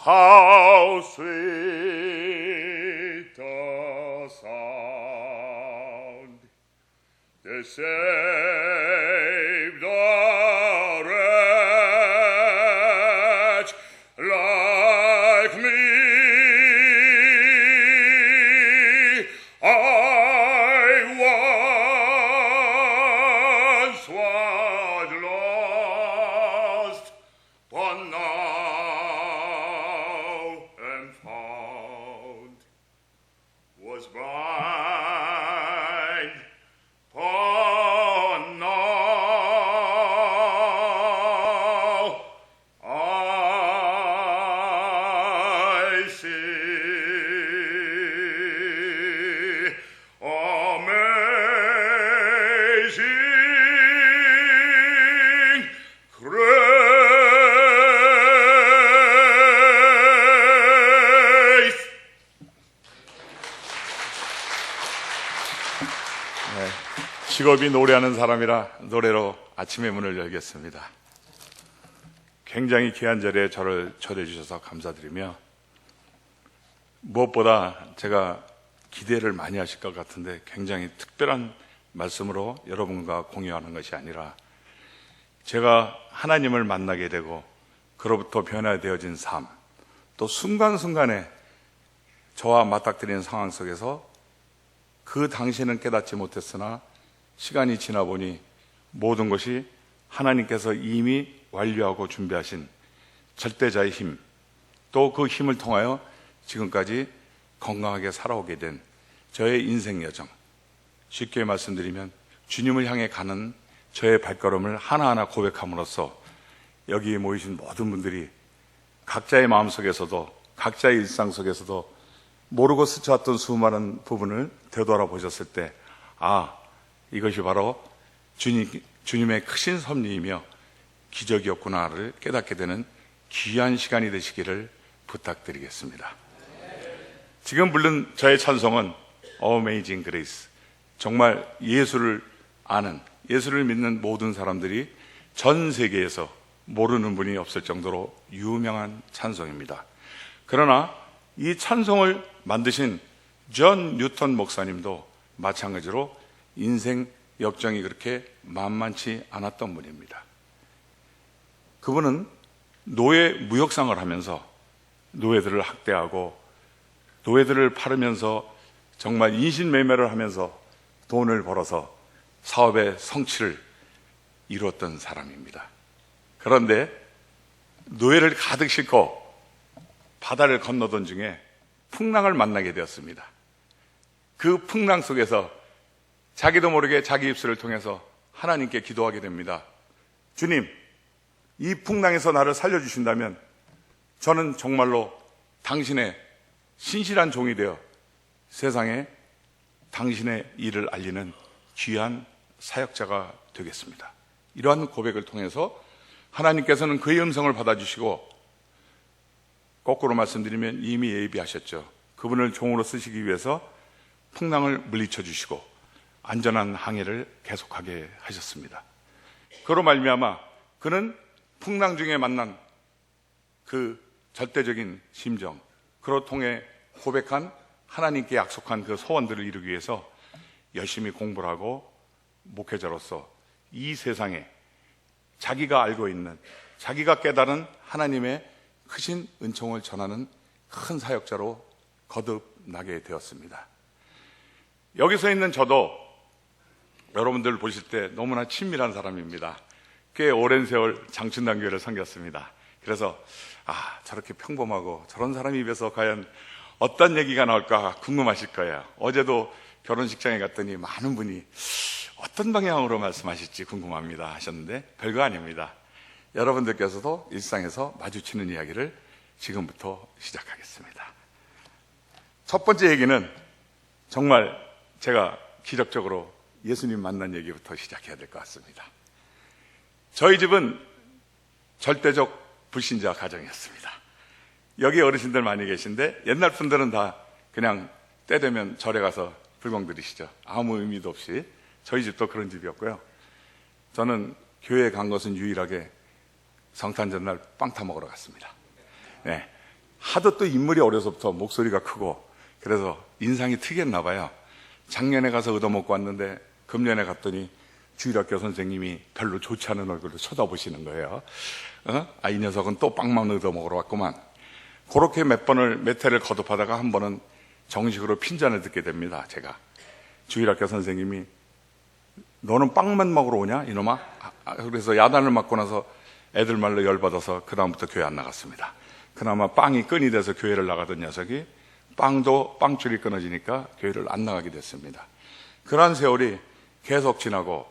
How sweet the sound that saved a wretch like me. I once was lost, but now am found, was blind, but now I see. Amazing grace. 직업이 노래하는 사람이라 노래로 아침의 문을 열겠습니다. 굉장히 귀한 자리에 저를 초대해 주셔서 감사드리며, 무엇보다 제가 기대를 많이 하실 것 같은데 굉장히 특별한 말씀으로 여러분과 공유하는 것이 아니라, 제가 하나님을 만나게 되고 그로부터 변화되어진 삶, 또 순간순간에 저와 맞닥뜨리는 상황 속에서 그 당시에는 깨닫지 못했으나 시간이 지나 보니 모든 것이 하나님께서 이미 완료하고 준비하신 절대자의 힘, 또 그 힘을 통하여 지금까지 건강하게 살아오게 된 저의 인생 여정, 쉽게 말씀드리면 주님을 향해 가는 저의 발걸음을 하나하나 고백함으로써 여기에 모이신 모든 분들이 각자의 마음속에서도, 각자의 일상 속에서도 모르고 스쳐왔던 수많은 부분을 되돌아보셨을 때, 이것이 바로 주님의 크신 섭리이며 기적이었구나를 깨닫게 되는 귀한 시간이 되시기를 부탁드리겠습니다. 지금 부른 저의 찬송은 Amazing Grace, 정말 예수를 아는, 예수를 믿는 모든 사람들이 전 세계에서 모르는 분이 없을 정도로 유명한 찬송입니다. 그러나 이 찬송을 만드신 존 뉴턴 목사님도 마찬가지로 인생 역정이 그렇게 만만치 않았던 분입니다. 그분은 노예 무역상을 하면서 노예들을 학대하고 노예들을 팔으면서 정말 인신매매를 하면서 돈을 벌어서 사업의 성취를 이루었던 사람입니다. 그런데 노예를 가득 싣고 바다를 건너던 중에 풍랑을 만나게 되었습니다. 그 풍랑 속에서 자기도 모르게 자기 입술을 통해서 하나님께 기도하게 됩니다. 주님, 이 풍랑에서 나를 살려주신다면 저는 정말로 당신의 신실한 종이 되어 세상에 당신의 일을 알리는 귀한 사역자가 되겠습니다. 이러한 고백을 통해서 하나님께서는 그의 음성을 받아주시고, 거꾸로 말씀드리면 이미 예비하셨죠. 그분을 종으로 쓰시기 위해서 풍랑을 물리쳐 주시고 안전한 항해를 계속하게 하셨습니다. 그로 말미암아 그는 풍랑 중에 만난 그 절대적인 심정, 그로 통해 고백한 하나님께 약속한 그 소원들을 이루기 위해서 열심히 공부를 하고 목회자로서 이 세상에 자기가 알고 있는, 자기가 깨달은 하나님의 크신 은총을 전하는 큰 사역자로 거듭나게 되었습니다. 여기서 있는 저도 여러분들 보실 때 너무나 친밀한 사람입니다. 꽤 오랜 세월 장춘단교회를 섬겼습니다. 그래서 저렇게 평범하고 저런 사람 입에서 과연 어떤 얘기가 나올까 궁금하실 거예요. 어제도 결혼식장에 갔더니 많은 분이 어떤 방향으로 말씀하실지 궁금합니다 하셨는데 별거 아닙니다. 여러분들께서도 일상에서 마주치는 이야기를 지금부터 시작하겠습니다. 첫 번째 얘기는 정말 제가 기적적으로 예수님 만난 얘기부터 시작해야 될 것 같습니다. 저희 집은 절대적 불신자 가정이었습니다. 여기 어르신들 많이 계신데 옛날 분들은 다 그냥 때 되면 절에 가서 불멍 들이시죠. 아무 의미도 없이. 저희 집도 그런 집이었고요. 저는 교회에 간 것은 유일하게 성탄 전날 빵 타 먹으러 갔습니다. 네. 하도 또 인물이 어려서부터 목소리가 크고 그래서 인상이 특이했나 봐요. 작년에 가서 얻어먹고 왔는데 금년에 갔더니 주일학교 선생님이 별로 좋지 않은 얼굴로 쳐다보시는 거예요. 이 녀석은 또 빵만 얻어먹으러 왔구만. 그렇게 몇 해를 거듭하다가 한 번은 정식으로 핀잔을 듣게 됩니다. 제가 주일학교 선생님이 너는 빵만 먹으러 오냐 이놈아? 그래서 야단을 맞고 나서 애들 말로 열받아서 그 다음부터 교회 안 나갔습니다. 그나마 빵이 끈이 돼서 교회를 나가던 녀석이 빵도 빵줄이 끊어지니까 교회를 안 나가게 됐습니다. 그러한 세월이 계속 지나고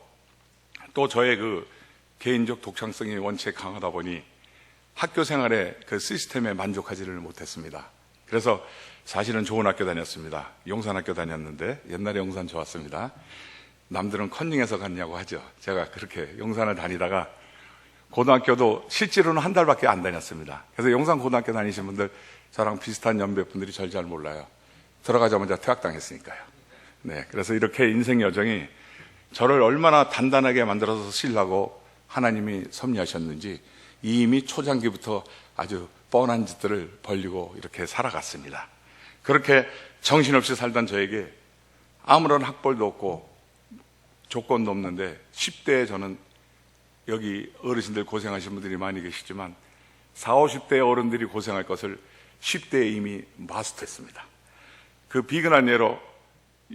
또 저의 그 개인적 독창성이 원체 강하다 보니 학교 생활의 그 시스템에 만족하지를 못했습니다. 그래서 사실은 좋은 학교 다녔습니다. 용산학교 다녔는데 옛날에 용산 좋았습니다. 남들은 컨닝해서 갔냐고 하죠. 제가 그렇게 용산을 다니다가 고등학교도 실제로는 한 달밖에 안 다녔습니다. 그래서 용산 고등학교 다니신 분들 저랑 비슷한 연배 분들이 절 잘 몰라요. 들어가자마자 퇴학당했으니까요. 네, 그래서 이렇게 인생 여정이 저를 얼마나 단단하게 만들어서 쓰려고 하나님이 섭리하셨는지 이미 초장기부터 아주 뻔한 짓들을 벌리고 이렇게 살아갔습니다. 그렇게 정신없이 살던 저에게 아무런 학벌도 없고 조건도 없는데 10대에 저는 여기 어르신들 고생하신 분들이 많이 계시지만 40, 50대 어른들이 고생할 것을 10대에 이미 마스터했습니다. 그 비근한 예로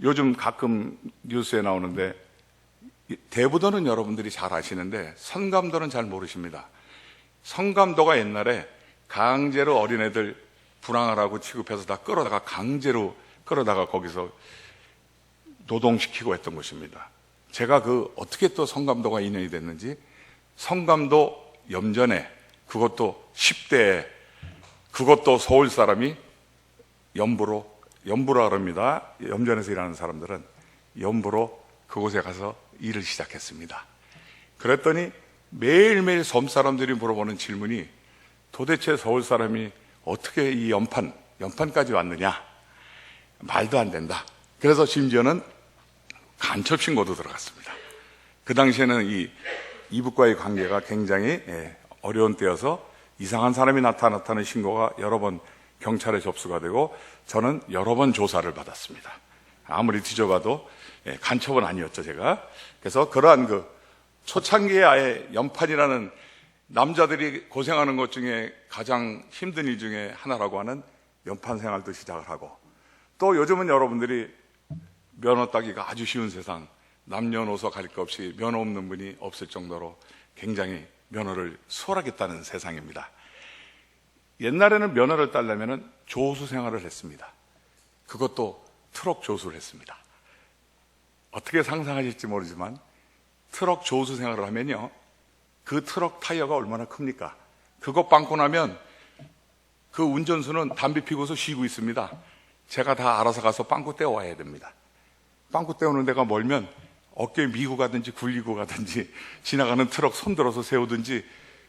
요즘 가끔 뉴스에 나오는데 대부도는 여러분들이 잘 아시는데 선감도는 잘 모르십니다. 선감도가 옛날에 강제로 어린애들 불황하라고 취급해서 다 끌어다가 강제로 끌어다가 거기서 노동시키고 했던 곳입니다. 제가 어떻게 또 선감도가 인연이 됐는지 성감도 염전에 그것도 10대에 그것도 서울 사람이 연부라 그럽니다. 염전에서 일하는 사람들은 연부로 그곳에 가서 일을 시작했습니다. 그랬더니 매일매일 섬 사람들이 물어보는 질문이 도대체 서울 사람이 어떻게 이 연판까지 왔느냐? 말도 안 된다. 그래서 심지어는 간첩 신고도 들어갔습니다. 그 당시에는 이 이북과의 관계가 굉장히 어려운 때여서 이상한 사람이 나타났다는 신고가 여러 번 경찰에 접수가 되고 저는 여러 번 조사를 받았습니다. 아무리 뒤져봐도 간첩은 아니었죠, 제가. 그래서 그러한 초창기에 아예 연판이라는 남자들이 고생하는 것 중에 가장 힘든 일 중에 하나라고 하는 연판 생활도 시작을 하고 또 요즘은 여러분들이 면허 따기가 아주 쉬운 세상, 남녀노소 갈 것 없이 면허 없는 분이 없을 정도로 굉장히 면허를 수월하게 따는 세상입니다. 옛날에는 면허를 따려면 조수 생활을 했습니다. 그것도 트럭 조수를 했습니다. 어떻게 상상하실지 모르지만 트럭 조수 생활을 하면요, 그 트럭 타이어가 얼마나 큽니까? 그거 빵꾸 나면 그 운전수는 담배 피고서 쉬고 있습니다. 제가 다 알아서 가서 빵꾸 떼어와야 됩니다. 빵꾸 떼우는 데가 멀면 어깨 미고 가든지 굴리고 가든지 지나가는 트럭 손들어서 세우든지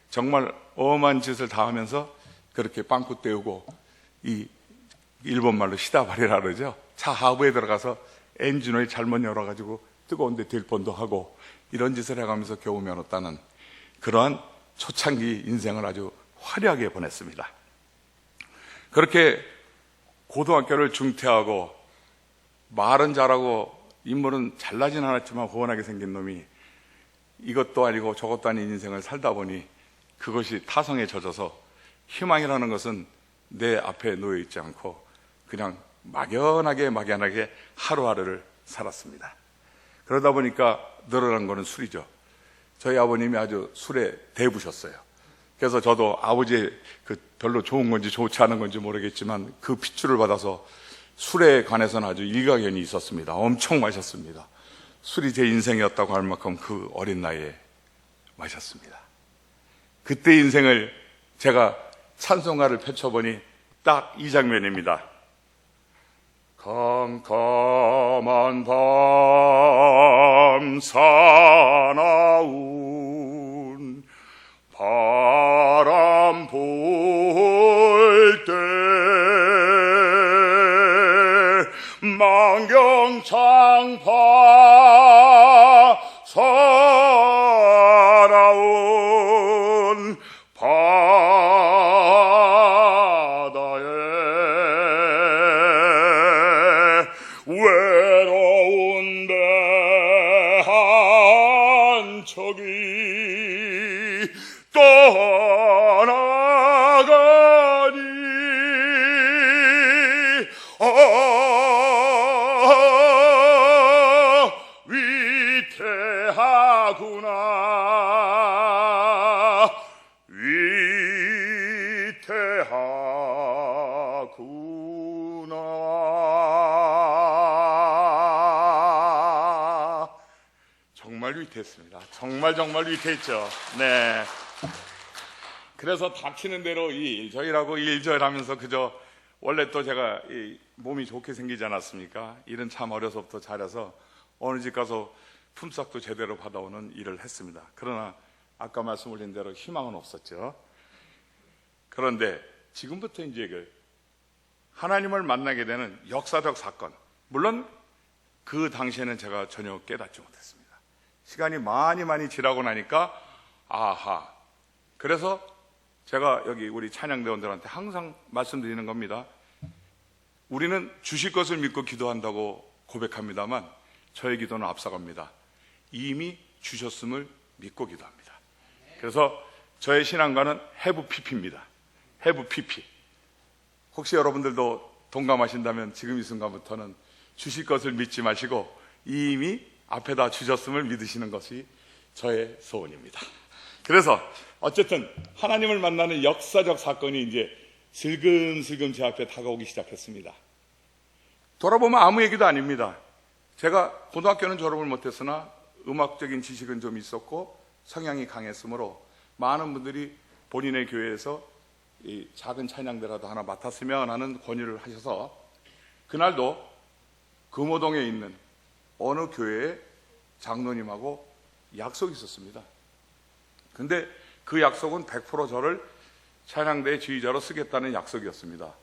정말 엄한 짓을 다 하면서 그렇게 빵꾸 떼우고 이 일본말로 시다발이라 그러죠. 차 하부에 들어가서 엔진오일 잘못 열어가지고 뜨거운데 될 뻔도 하고 이런 짓을 해가면서 겨우 면허 따는 그러한 초창기 인생을 아주 화려하게 보냈습니다. 그렇게 고등학교를 중퇴하고 말은 잘하고 인물은 잘나진 않았지만 훤하게 생긴 놈이 이것도 아니고 저것도 아닌 인생을 살다 보니 그것이 타성에 젖어서 희망이라는 것은 내 앞에 놓여 있지 않고 그냥 막연하게 하루하루를 살았습니다. 그러다 보니까 늘어난 거는 술이죠. 저희 아버님이 아주 술에 대부셨어요. 그래서 저도 아버지의 별로 좋은 건지 좋지 않은 건지 모르겠지만 그 핏줄을 받아서 술에 관해서는 아주 일가견이 있었습니다. 엄청 마셨습니다. 술이 제 인생이었다고 할 만큼 그 어린 나이에 마셨습니다. 그때 인생을 제가 찬송가를 펼쳐보니 딱 이 장면입니다. 캄캄한 밤 사나운 바람 불 때 만경창파 사나운 바다에 외로운 배 한 척이 떠나가니 위태하구나 위태하구나. 정말 위태했습니다. 정말 위태했죠. 네. 그래서 닥치는 대로 이 일저일하고 이 일저일하면서 그저 원래 또 제가 이 몸이 좋게 생기지 않았습니까? 일은 참 어려서부터 잘해서 어느 집 가서 품삯도 제대로 받아오는 일을 했습니다. 그러나 아까 말씀 올린 대로 희망은 없었죠. 그런데 지금부터 이제 하나님을 만나게 되는 역사적 사건, 물론 그 당시에는 제가 전혀 깨닫지 못했습니다. 시간이 많이 지나고 나니까 아하. 그래서 제가 여기 우리 찬양대원들한테 항상 말씀드리는 겁니다. 우리는 주실 것을 믿고 기도한다고 고백합니다만 저의 기도는 앞서갑니다. 이미 주셨음을 믿고 기도합니다. 그래서 저의 신앙과는 해부 PP입니다. 해부 PP. 혹시 여러분들도 동감하신다면 지금 이 순간부터는 주실 것을 믿지 마시고 이미 앞에다 주셨음을 믿으시는 것이 저의 소원입니다. 그래서 어쨌든 하나님을 만나는 역사적 사건이 이제 슬금슬금 제 앞에 다가오기 시작했습니다. 돌아보면 아무 얘기도 아닙니다. 제가 고등학교는 졸업을 못했으나 음악적인 지식은 좀 있었고 성향이 강했으므로 많은 분들이 본인의 교회에서 이 작은 찬양대라도 하나 맡았으면 하는 권유를 하셔서 그날도 금호동에 있는 어느 교회의 장로님하고 약속이 있었습니다. 근데 그 약속은 100% 저를 찬양대 지휘자로 쓰겠다는 약속이었습니다.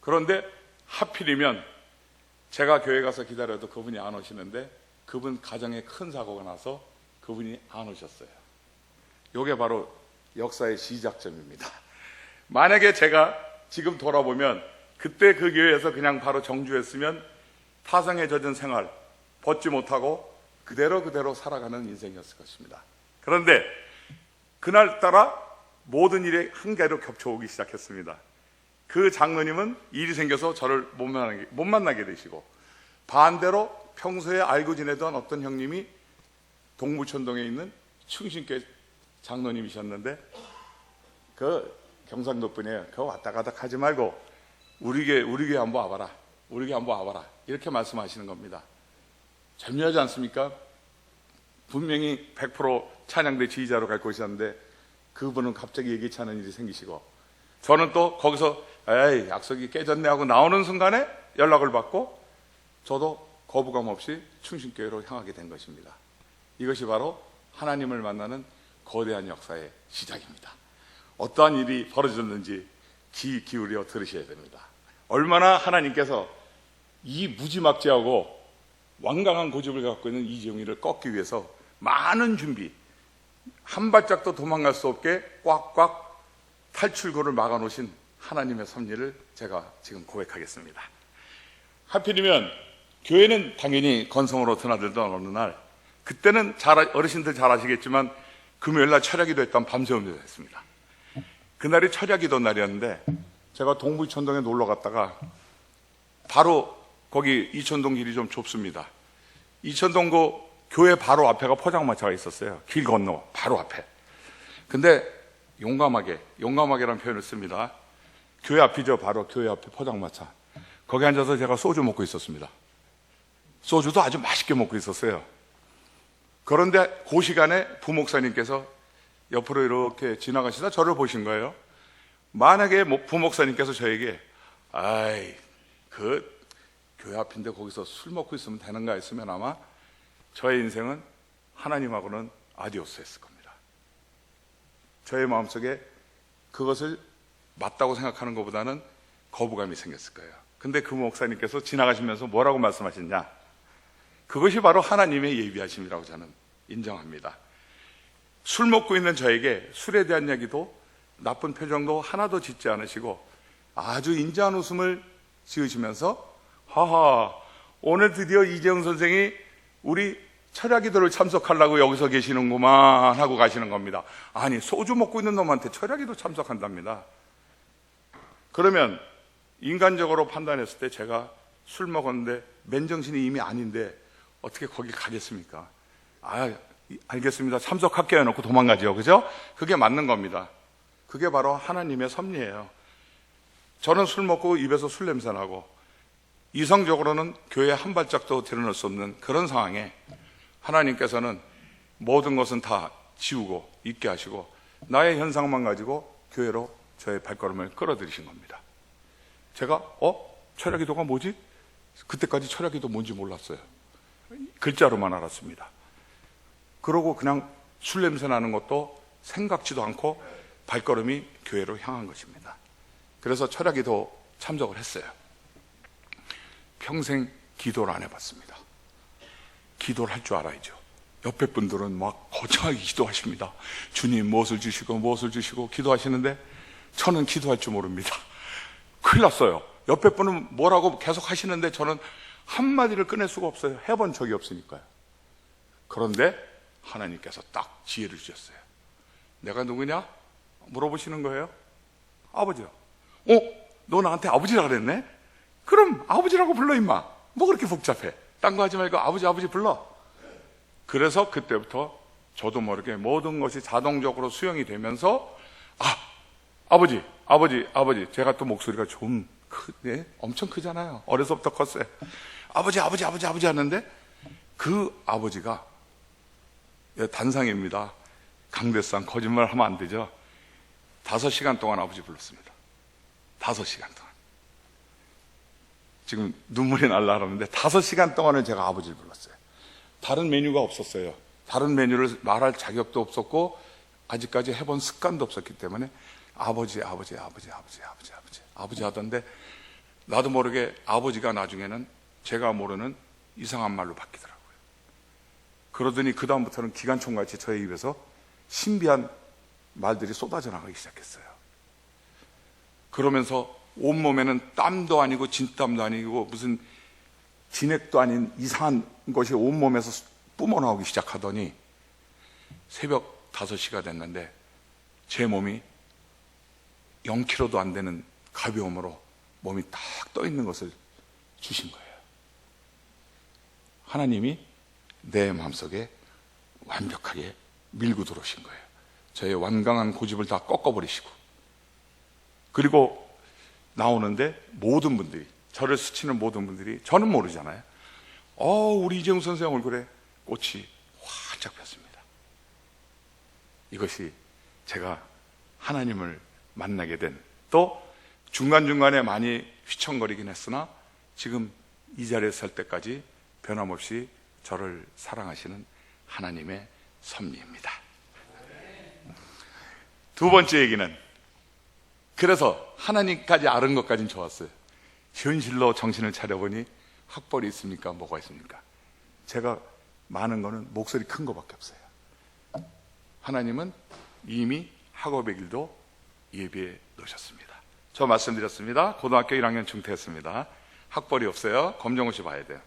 그런데 하필이면 제가 교회 가서 기다려도 그분이 안 오시는데 그분 가정에 큰 사고가 나서 그분이 안 오셨어요. 이게 바로 역사의 시작점입니다. 만약에 제가 지금 돌아보면 그때 그 교회에서 그냥 바로 정주했으면 타성에 젖은 생활 벗지 못하고 그대로 살아가는 인생이었을 것입니다. 그런데 그날따라 모든 일이 한가위로 겹쳐오기 시작했습니다. 그 장로님은 일이 생겨서 저를 못 만나게 되시고 반대로 평소에 알고 지내던 어떤 형님이 동부천동에 있는 충신교회 장로님이셨는데 그 경상도 분이에요. 그거 왔다 갔다 하지 말고 우리 교회 한번 와봐라. 우리 교회 한번 와봐라. 이렇게 말씀하시는 겁니다. 절묘하지 않습니까? 분명히 100% 찬양대 지휘자로 갈 곳이었는데 그분은 갑자기 예기치 않은 일이 생기시고 저는 또 거기서 에이 약속이 깨졌네 하고 나오는 순간에 연락을 받고 저도 거부감 없이 충신교회로 향하게 된 것입니다. 이것이 바로 하나님을 만나는 거대한 역사의 시작입니다. 어떠한 일이 벌어졌는지 귀 기울여 들으셔야 됩니다. 얼마나 하나님께서 이 무지막지하고 완강한 고집을 갖고 있는 이재용이를 꺾기 위해서 많은 준비, 한 발짝도 도망갈 수 없게 꽉꽉 탈출구를 막아놓으신 하나님의 섭리를 제가 지금 고백하겠습니다. 하필이면 교회는 당연히 건성으로 드나들던 어느 날, 그때는 어르신들 잘 아시겠지만 금요일날 철야기도 했던 밤새움도 했습니다. 그날이 철야기도 날이었는데 제가 동부이천동에 놀러 갔다가 바로 거기 이천동 길이 좀 좁습니다. 이천동 그 교회 바로 앞에가 포장마차가 있었어요. 길 건너 바로 앞에. 근데 용감하게라는 표현을 씁니다. 교회 앞이죠. 바로 교회 앞에 포장마차. 거기 앉아서 제가 소주 먹고 있었습니다. 소주도 아주 맛있게 먹고 있었어요. 그런데 그 시간에 부목사님께서 옆으로 이렇게 지나가시다 저를 보신 거예요. 만약에 부목사님께서 저에게 아이 그 교회 앞인데 거기서 술 먹고 있으면 되는가 했으면 아마 저의 인생은 하나님하고는 아디오스 했을 겁니다. 저의 마음속에 그것을 맞다고 생각하는 것보다는 거부감이 생겼을 거예요. 근데 그 목사님께서 지나가시면서 뭐라고 말씀하셨냐? 그것이 바로 하나님의 예비하심이라고 저는 인정합니다. 술 먹고 있는 저에게 술에 대한 얘기도 나쁜 표정도 하나도 짓지 않으시고 아주 인자한 웃음을 지으시면서 하하, 오늘 드디어 이재용 선생이 우리 철야기도를 참석하려고 여기서 계시는구만 하고 가시는 겁니다. 아니, 소주 먹고 있는 놈한테 철야기도 참석한답니다. 그러면 인간적으로 판단했을 때 제가 술 먹었는데 맨정신이 이미 아닌데 어떻게 거기 가겠습니까? 아, 알겠습니다. 참석할게요 해놓고 도망가죠. 그죠? 그게 맞는 겁니다. 그게 바로 하나님의 섭리예요. 저는 술 먹고 입에서 술 냄새 나고 이성적으로는 교회 한 발짝도 드러낼 수 없는 그런 상황에 하나님께서는 모든 것은 다 지우고 잊게 하시고 나의 현상만 가지고 교회로 저의 발걸음을 끌어들이신 겁니다. 제가 철야기도가 뭐지? 그때까지 철야기도 뭔지 몰랐어요. 글자로만 알았습니다. 그러고 그냥 술 냄새 나는 것도 생각지도 않고 발걸음이 교회로 향한 것입니다. 그래서 철야기도 참석을 했어요. 평생 기도를 안 해봤습니다. 기도를 할 줄 알아야죠. 옆에 분들은 막 거창하게 기도하십니다. 주님 무엇을 주시고 기도하시는데 저는 기도할 줄 모릅니다. 큰일 났어요. 옆에 분은 뭐라고 계속 하시는데 저는 한마디를 꺼낼 수가 없어요. 해본 적이 없으니까요. 그런데 하나님께서 딱 지혜를 주셨어요. 내가 누구냐? 물어보시는 거예요. 아버지요. 너 나한테 아버지라 그랬네? 그럼 아버지라고 불러 임마. 뭐 그렇게 복잡해. 딴 거 하지 말고 아버지 불러. 그래서 그때부터 저도 모르게 모든 것이 자동적으로 수용이 되면서 아버지. 제가 또 목소리가 좀 엄청 크잖아요. 어려서부터 컸어요. 아버지 하는데 그 아버지가 단상입니다. 강대상 거짓말 하면 안 되죠. 5시간 동안 아버지 불렀습니다. 5시간 동안. 지금 눈물이 날라 그러는데 5시간 동안은 제가 아버지를 불렀어요. 다른 메뉴가 없었어요. 다른 메뉴를 말할 자격도 없었고 아직까지 해본 습관도 없었기 때문에 아버지 하던데 나도 모르게 아버지가 나중에는 제가 모르는 이상한 말로 바뀌더라고요. 그러더니 그 다음부터는 기관총같이 저의 입에서 신비한 말들이 쏟아져 나가기 시작했어요. 그러면서 온몸에는 땀도 아니고 진땀도 아니고 무슨 진액도 아닌 이상한 것이 온몸에서 뿜어나오기 시작하더니 새벽 5시가 됐는데 제 몸이 0kg도 안 되는 가벼움으로 몸이 딱 떠 있는 것을 주신 거예요. 하나님이 내 마음속에 완벽하게 밀고 들어오신 거예요. 저의 완강한 고집을 다 꺾어버리시고, 그리고 나오는데 모든 분들이, 저를 스치는 모든 분들이, 저는 모르잖아요. 우리 이재용 선생 얼굴에 꽃이 활짝 폈습니다. 이것이 제가 하나님을 만나게 된, 또 중간중간에 많이 휘청거리긴 했으나 지금 이 자리에 설 때까지 변함없이 저를 사랑하시는 하나님의 섭리입니다. 두 번째 얘기는, 그래서 하나님까지 아는 것까지는 좋았어요. 현실로 정신을 차려보니 학벌이 있습니까? 뭐가 있습니까? 제가 많은 거는 목소리 큰 거밖에 없어요. 하나님은 이미 학업의 길도 예비해 놓으셨습니다. 저 말씀드렸습니다. 고등학교 1학년 중퇴했습니다. 학벌이 없어요. 검정고시 봐야 돼요.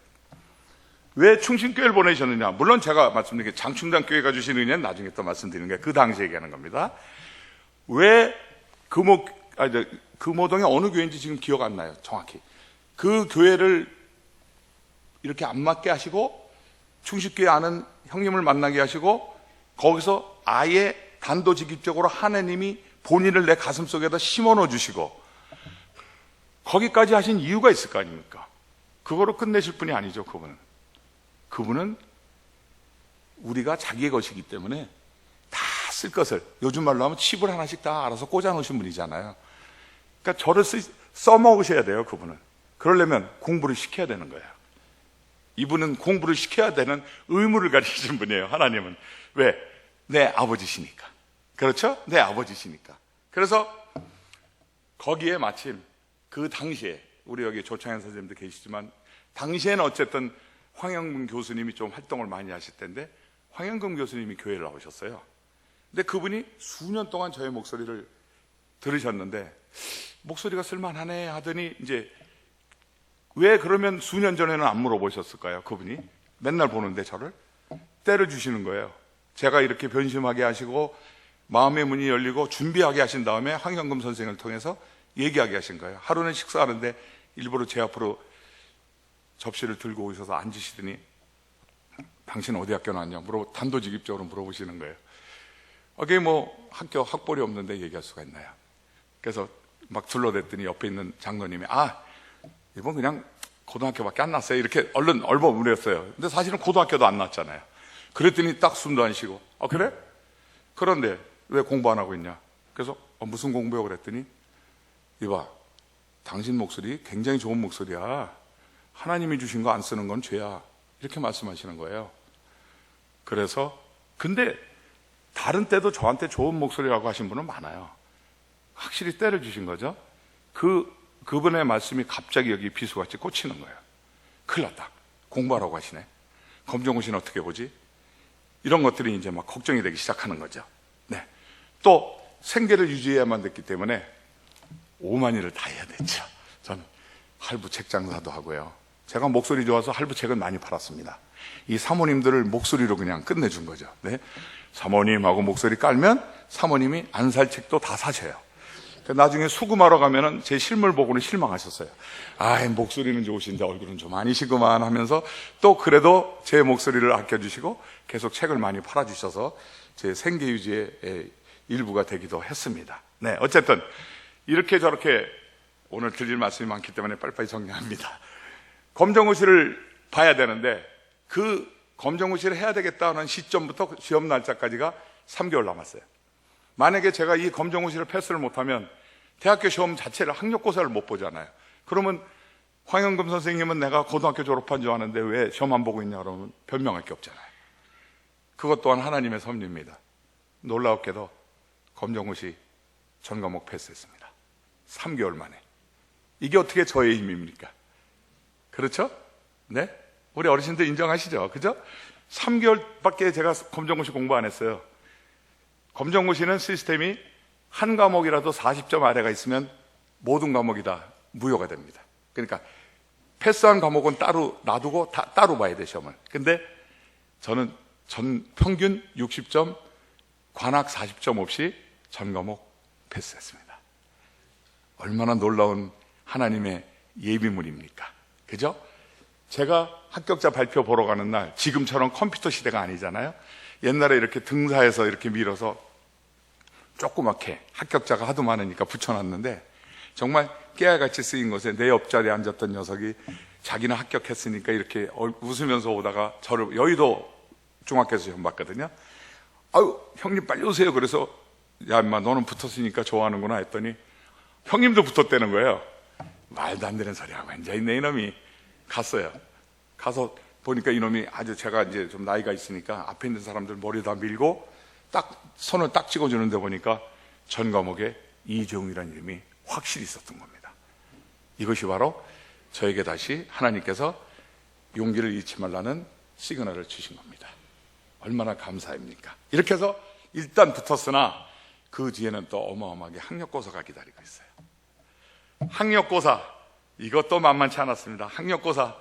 왜 충신교회를 보내셨느냐? 물론 제가 말씀드린 게 장충당 교회가 주신 은혜는 나중에 또 말씀드리는 게 그 당시 얘기하는 겁니다. 왜 금호동에 어느 교회인지 지금 기억 안 나요. 정확히. 그 교회를 이렇게 안 맞게 하시고 충신교회 아는 형님을 만나게 하시고 거기서 아예 단도직입적으로 하나님이 본인을 내 가슴속에다 심어넣어 주시고 거기까지 하신 이유가 있을 거 아닙니까? 그거로 끝내실 분이 아니죠. 그분은 우리가 자기의 것이기 때문에 다 쓸 것을, 요즘 말로 하면 칩을 하나씩 다 알아서 꽂아 놓으신 분이잖아요. 그러니까 저를 써먹으셔야 돼요. 그분은. 그러려면 공부를 시켜야 되는 거예요. 이분은 공부를 시켜야 되는 의무를 가지신 분이에요. 하나님은. 왜? 내 아버지시니까. 그렇죠? 내 아버지시니까. 그래서 거기에 마침 그 당시에, 우리 여기 조창현 선생님도 계시지만 당시에는 어쨌든 황영근 교수님이 좀 활동을 많이 하실 텐데 황영근 교수님이 교회를 나오셨어요. 근데 그분이 수년 동안 저의 목소리를 들으셨는데 목소리가 쓸만하네 하더니 이제 왜 그러면 수년 전에는 안 물어보셨을까요? 그분이 맨날 보는데 저를 때려주시는 거예요. 제가 이렇게 변심하게 하시고 마음의 문이 열리고 준비하게 하신 다음에 황현금 선생을 통해서 얘기하게 하신 거예요. 하루는 식사하는데 일부러 제 앞으로 접시를 들고 오셔서 앉으시더니 당신 어디 학교 나왔냐 단도직입적으로 물어보시는 거예요. 그게 뭐 학교 학벌이 없는데 얘기할 수가 있나요? 그래서 막 둘러댔더니 옆에 있는 장로님이 이번 그냥 고등학교밖에 안 났어요. 이렇게 얼른 얼버무렸어요. 근데 사실은 고등학교도 안 났잖아요. 그랬더니 딱 숨도 안 쉬고 그래? 그런데 왜 공부 안 하고 있냐? 그래서 무슨 공부요? 그랬더니 이봐, 당신 목소리 굉장히 좋은 목소리야. 하나님이 주신 거 안 쓰는 건 죄야. 이렇게 말씀하시는 거예요. 그래서 근데 다른 때도 저한테 좋은 목소리라고 하신 분은 많아요. 확실히 때려주신 거죠. 그분의 말씀이 갑자기 여기 비수같이 꽂히는 거예요. 큰일 났다. 공부하라고 하시네. 검정고 씨는 어떻게 보지? 이런 것들이 이제 막 걱정이 되기 시작하는 거죠. 네. 또 생계를 유지해야만 됐기 때문에 오만이를 다 해야 됐죠. 저는 할부책 장사도 하고요. 제가 목소리 좋아서 할부책을 많이 팔았습니다. 이 사모님들을 목소리로 그냥 끝내준 거죠. 네. 사모님하고 목소리 깔면 사모님이 안 살 책도 다 사셔요. 나중에 수금하러 가면은 제 실물 보고는 실망하셨어요. 목소리는 좋으신데 얼굴은 좀 아니시구만 하면서 또 그래도 제 목소리를 아껴주시고 계속 책을 많이 팔아주셔서 제 생계 유지의 일부가 되기도 했습니다. 네, 어쨌든 이렇게 저렇게 오늘 드릴 말씀이 많기 때문에 빨리빨리 정리합니다. 검정고 시를 봐야 되는데 그 검정고 시를 해야 되겠다는 시점부터 시험 날짜까지가 3개월 남았어요. 만약에 제가 이 검정고 시를 패스를 못하면 대학교 시험 자체를 학력고사를 못 보잖아요. 그러면 황현금 선생님은 내가 고등학교 졸업한 줄 아는데 왜 시험 안 보고 있냐 그러면 변명할 게 없잖아요. 그것 또한 하나님의 섭리입니다. 놀라웠게도 검정고 시 전 과목 패스했습니다. 3개월 만에. 이게 어떻게 저의 힘입니까? 그렇죠? 네? 우리 어르신들 인정하시죠? 그죠? 3개월밖에 제가 검정고 시 공부 안 했어요. 검정고 시는 시스템이 한 과목이라도 40점 아래가 있으면 모든 과목이 다 무효가 됩니다. 그러니까 패스한 과목은 따로 놔두고 따로 봐야 돼, 시험을. 근데 저는 평균 60점, 관학 40점 없이 전 과목 패스했습니다. 얼마나 놀라운 하나님의 예비물입니까? 그죠? 제가 합격자 발표 보러 가는 날, 지금처럼 컴퓨터 시대가 아니잖아요. 옛날에 이렇게 등사해서 이렇게 밀어서 조그맣게 합격자가 하도 많으니까 붙여놨는데 정말 깨알같이 쓰인 것에 내 옆자리에 앉았던 녀석이 자기는 합격했으니까 이렇게 웃으면서 오다가 저를 여의도 중학교에서 시험 봤거든요. 형님 빨리 오세요. 그래서 야 인마 너는 붙었으니까 좋아하는구나 했더니 형님도 붙었다는 거예요. 말도 안 되는 소리 하고 앉아있네 이놈이. 갔어요. 가서 보니까 이놈이 아주 제가 이제 좀 나이가 있으니까 앞에 있는 사람들 머리 다 밀고 딱 손을 딱 찍어주는데 보니까 전 과목에 이재웅이라는 이름이 확실히 있었던 겁니다. 이것이 바로 저에게 다시 하나님께서 용기를 잃지 말라는 시그널을 주신 겁니다. 얼마나 감사합니까? 이렇게 해서 일단 붙었으나 그 뒤에는 또 어마어마하게 학력고사가 기다리고 있어요. 학력고사 이것도 만만치 않았습니다. 학력고사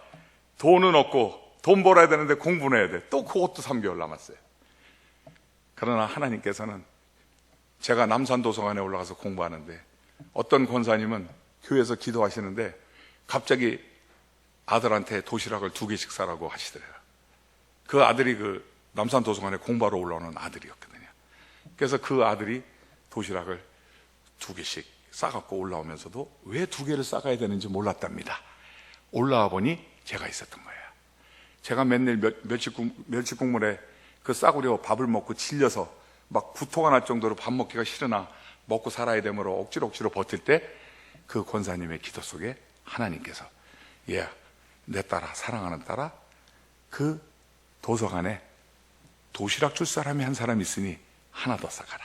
돈은 없고 돈 벌어야 되는데 공부는 해야 돼. 또 그것도 3개월 남았어요. 그러나 하나님께서는 제가 남산도서관에 올라가서 공부하는데 어떤 권사님은 교회에서 기도하시는데 갑자기 아들한테 도시락을 2개씩 사라고 하시더래요. 그 아들이 그 남산도서관에 공부하러 올라오는 아들이었거든요. 그래서 그 아들이 도시락을 2개씩 싸갖고 올라오면서도 왜 2개를 싸가야 되는지 몰랐답니다. 올라와 보니 제가 있었던 거예요. 제가 맨날 멸치 국물에 그 싸구려 밥을 먹고 질려서 막 구토가 날 정도로 밥 먹기가 싫으나 먹고 살아야 되므로 억지로 버틸 때 그 권사님의 기도 속에 하나님께서 내 딸아, 사랑하는 딸아, 그 도서관에 도시락 줄 사람이 한 사람 있으니 하나 더 싸가라.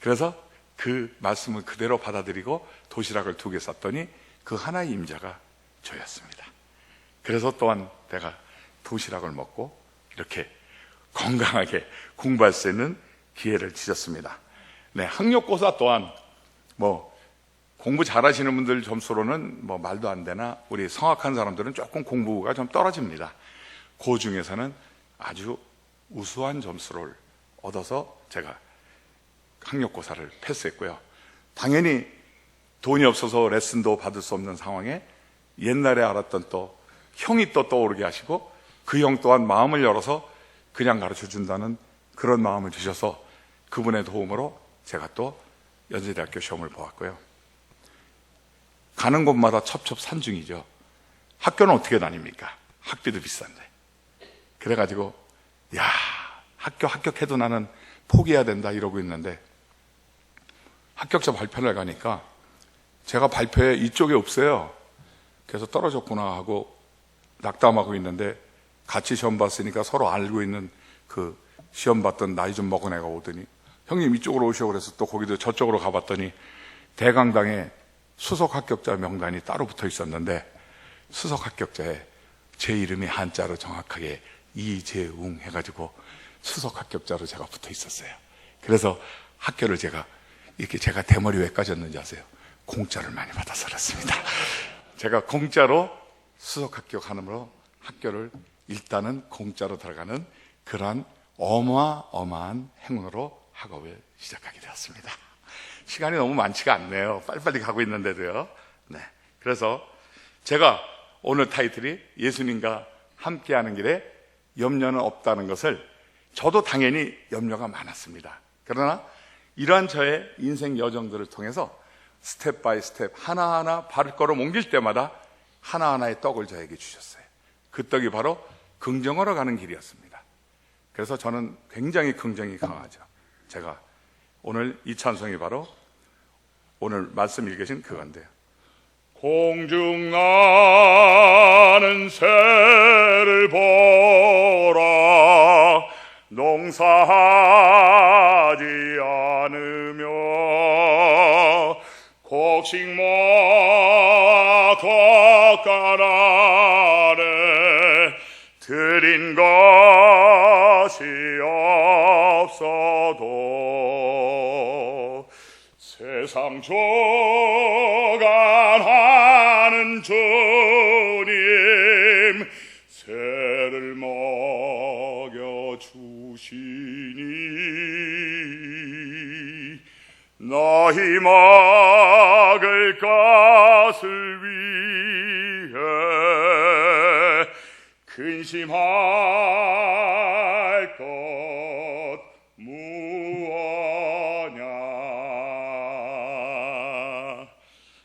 그래서 그 말씀을 그대로 받아들이고 도시락을 2개 쌌더니 그 하나의 임자가 저였습니다. 그래서 또한 내가 도시락을 먹고 이렇게 건강하게 공부할 수 있는 기회를 주셨습니다. 네, 학력고사 또한 뭐 공부 잘하시는 분들 점수로는 뭐 말도 안 되나 우리 성악한 사람들은 조금 공부가 좀 떨어집니다. 그 중에서는 아주 우수한 점수를 얻어서 제가 학력고사를 패스했고요. 당연히 돈이 없어서 레슨도 받을 수 없는 상황에 옛날에 알았던 또 형이 또 떠오르게 하시고 그 형 또한 마음을 열어서 그냥 가르쳐 준다는 그런 마음을 주셔서 그분의 도움으로 제가 또 연세대학교 시험을 보았고요. 가는 곳마다 첩첩산중이죠. 학교는 어떻게 다닙니까? 학비도 비싼데. 그래가지고 야, 학교 합격해도 나는 포기해야 된다 이러고 있는데 합격자 발표를 가니까 제가 발표에 이쪽에 없어요. 그래서 떨어졌구나 하고 낙담하고 있는데 같이 시험 봤으니까 서로 알고 있는 그 시험 봤던 나이 좀 먹은 애가 오더니 형님 이쪽으로 오시오 그래서 또 거기도 저쪽으로 가봤더니 대강당에 수석 합격자 명단이 따로 붙어 있었는데 수석 합격자에 제 이름이 한자로 정확하게 이재웅 해가지고 수석 합격자로 제가 붙어 있었어요. 그래서 학교를 제가 이렇게 제가 대머리 왜 까졌는지 아세요? 공짜를 많이 받아서 그렇습니다. 제가 공짜로 수석 합격하므로 학교를 일단은 공짜로 들어가는 그러한 어마어마한 행운으로 학업을 시작하게 되었습니다. 시간이 너무 많지가 않네요. 빨리빨리 가고 있는데도요. 네. 그래서 제가 오늘 타이틀이 예수님과 함께하는 길에 염려는 없다는 것을 저도 당연히 염려가 많았습니다. 그러나 이러한 저의 인생 여정들을 통해서 스텝 바이 스텝 하나하나 발걸음 옮길 때마다 하나하나의 떡을 저에게 주셨어요. 그 떡이 바로 긍정으로 가는 길이었습니다. 그래서 저는 굉장히 긍정이 강하죠. 제가 오늘 이 찬송이 바로 오늘 말씀 읽으신 그건데요. 공중 나는 새를 보라 농사하지 않으며 곡식 모아 겉갈 아래 드린 것이 없어도 세상 조간하는 주님 새를 먹여 주시니 너희 먹을 것을 위해 근심할 것 무엇냐.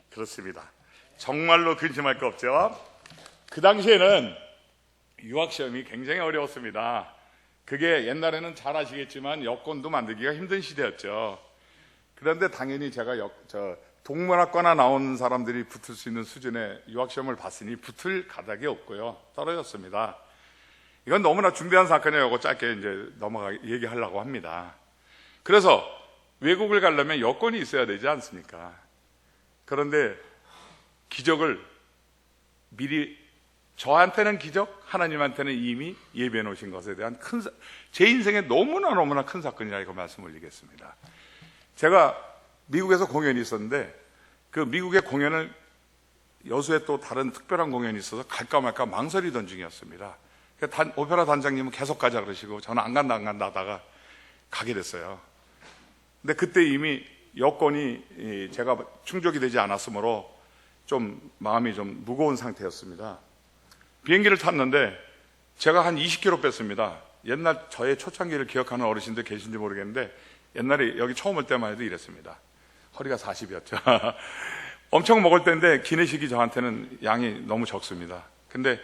그렇습니다. 정말로 근심할 거 없죠. 그 당시에는 유학시험이 굉장히 어려웠습니다. 그게 옛날에는 잘 아시겠지만 여권도 만들기가 힘든 시대였죠. 그런데 당연히 제가 동문학과나 나온 사람들이 붙을 수 있는 수준의 유학시험을 봤으니 붙을 가닥이 없고요. 떨어졌습니다. 이건 너무나 중대한 사건이에요. 이거 짧게 이제 얘기하려고 합니다. 그래서 외국을 가려면 여권이 있어야 되지 않습니까? 그런데 기적을 미리 저한테는 기적, 하나님한테는 이미 예비해 놓으신 것에 대한 제 인생에 너무나 큰 사건이라 이거 말씀을 드리겠습니다. 제가 미국에서 공연이 있었는데 그 미국의 공연을 여수에 또 다른 특별한 공연이 있어서 갈까 말까 망설이던 중이었습니다. 오페라 단장님은 계속 가자 그러시고 저는 안 간다 하다가 가게 됐어요. 근데 그때 이미 여건이 제가 충족이 되지 않았으므로 좀 마음이 좀 무거운 상태였습니다. 비행기를 탔는데 제가 한 20kg 뺐습니다. 옛날 저의 초창기를 기억하는 어르신들 계신지 모르겠는데 옛날에 여기 처음 올 때만 해도 이랬습니다. 허리가 40이었죠. 엄청 먹을 때인데 기내식이 저한테는 양이 너무 적습니다. 근데